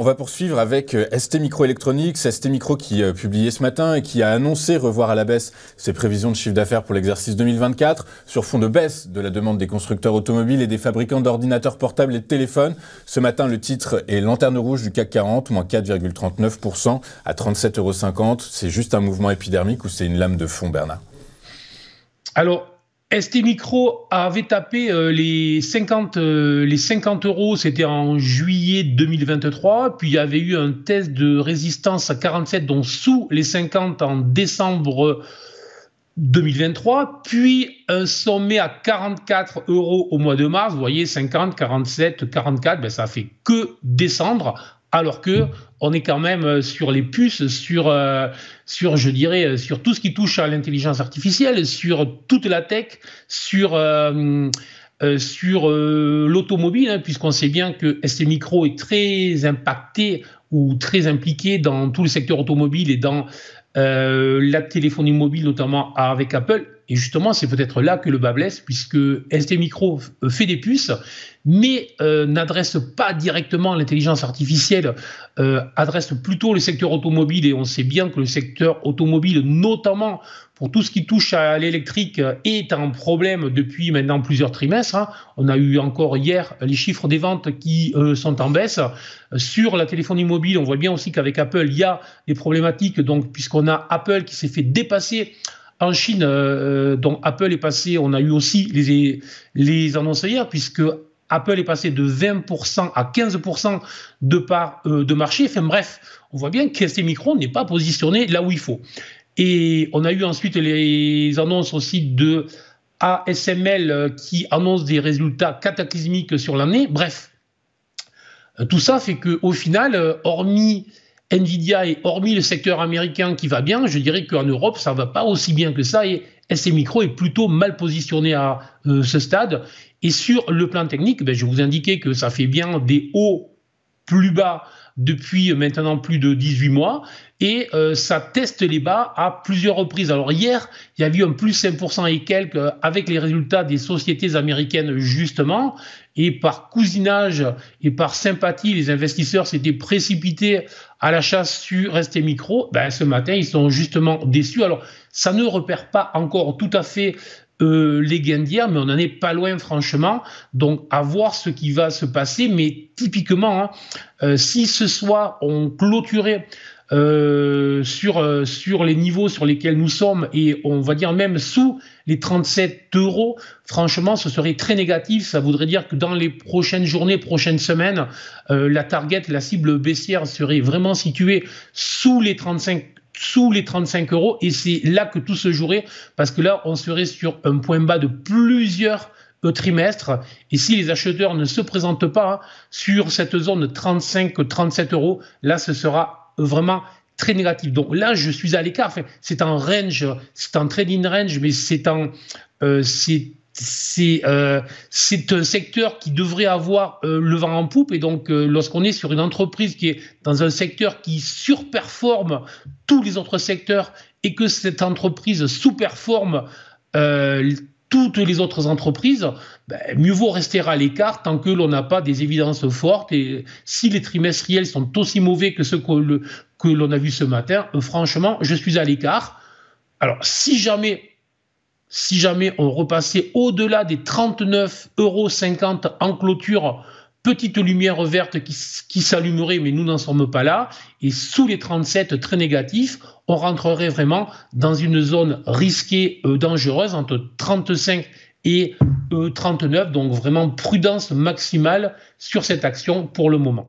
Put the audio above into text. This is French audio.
va poursuivre avec STMicroelectronics. STMicro qui publiait ce matin et qui a annoncé revoir à la baisse ses prévisions de chiffre d'affaires pour l'exercice 2024 sur fond de baisse de la demande des constructeurs automobiles et des fabricants d'ordinateurs portables et de téléphones. Ce matin, le titre est lanterne rouge du CAC 40, moins 4,39% à 37,50 €. C'est juste un mouvement épidermique ou c'est une lame de fond, Bernard? Alors, STMicro avait tapé les 50 €, c'était en juillet 2023, puis il y avait eu un test de résistance à 47, donc sous les 50 en décembre 2023, puis un sommet à 44 € au mois de mars. Vous voyez, 50, 47, 44, ben ça fait que descendre, alors que on est quand même sur les puces, je dirais, sur tout ce qui touche à l'intelligence artificielle, sur toute la tech, sur l'automobile, hein, puisqu'on sait bien que STMicro est très impacté ou très impliqué dans tout le secteur automobile et dans la téléphonie mobile, notamment avec Apple. Et justement, c'est peut-être là que le bas blesse, puisque STMicro fait des puces, mais n'adresse pas directement l'intelligence artificielle, adresse plutôt le secteur automobile. Et on sait bien que le secteur automobile, notamment pour tout ce qui touche à l'électrique, est un problème depuis maintenant plusieurs trimestres, hein. On a eu encore hier les chiffres des ventes qui sont en baisse. Sur la téléphonie mobile, on voit bien aussi qu'avec Apple, il y a des problématiques, donc, puisqu'on a Apple qui s'est fait dépasser en Chine, dont Apple est passé, on a eu aussi les annonces hier, puisque Apple est passé de 20% à 15% de part de marché. Enfin bref, on voit bien que STMicro n'est pas positionné là où il faut. Et on a eu ensuite les annonces aussi de ASML qui annonce des résultats cataclysmiques sur l'année. Bref, tout ça fait qu'au final, hormis Nvidia et hormis le secteur américain qui va bien, je dirais qu'en Europe, ça ne va pas aussi bien que ça et STMicro est plutôt mal positionné à ce stade. Et sur le plan technique, je vous indiquais que ça fait bien des hauts plus bas depuis maintenant plus de 18 mois et ça teste les bas à plusieurs reprises. Alors hier, il y a eu un plus 5% et quelques avec les résultats des sociétés américaines justement, et par cousinage et par sympathie, les investisseurs s'étaient précipités à la chasse sur STMicro. Ce matin, ils sont justement déçus. Alors ça ne repère pas encore tout à fait les gains d'hier, mais on n'en est pas loin franchement, donc à voir ce qui va se passer. Mais typiquement, si ce soir on clôturait sur les niveaux sur lesquels nous sommes et on va dire même sous les 37 €, franchement ce serait très négatif. Ça voudrait dire que dans les prochaines journées, prochaines semaines, la target, la cible baissière serait vraiment située sous les 35 € et c'est là que tout se jouerait, parce que là on serait sur un point bas de plusieurs trimestres, et si les acheteurs ne se présentent pas sur cette zone de 35-37 €, là ce sera vraiment très négatif. Donc là je suis à l'écart, enfin, c'est en range, c'est en trading range, mais c'est un secteur qui devrait avoir le vent en poupe, et donc lorsqu'on est sur une entreprise qui est dans un secteur qui surperforme tous les autres secteurs et que cette entreprise sous-performe toutes les autres entreprises, mieux vaut rester à l'écart tant que l'on n'a pas des évidences fortes. Et si les trimestriels sont aussi mauvais que ceux que l'on a vu ce matin, franchement, je suis à l'écart. Alors, si jamais on repassait au-delà des 39,50 € en clôture, petite lumière verte qui s'allumerait, mais nous n'en sommes pas là. Et sous les 37, très négatifs, on rentrerait vraiment dans une zone risquée, dangereuse, entre 35 et 39. Donc vraiment prudence maximale sur cette action pour le moment.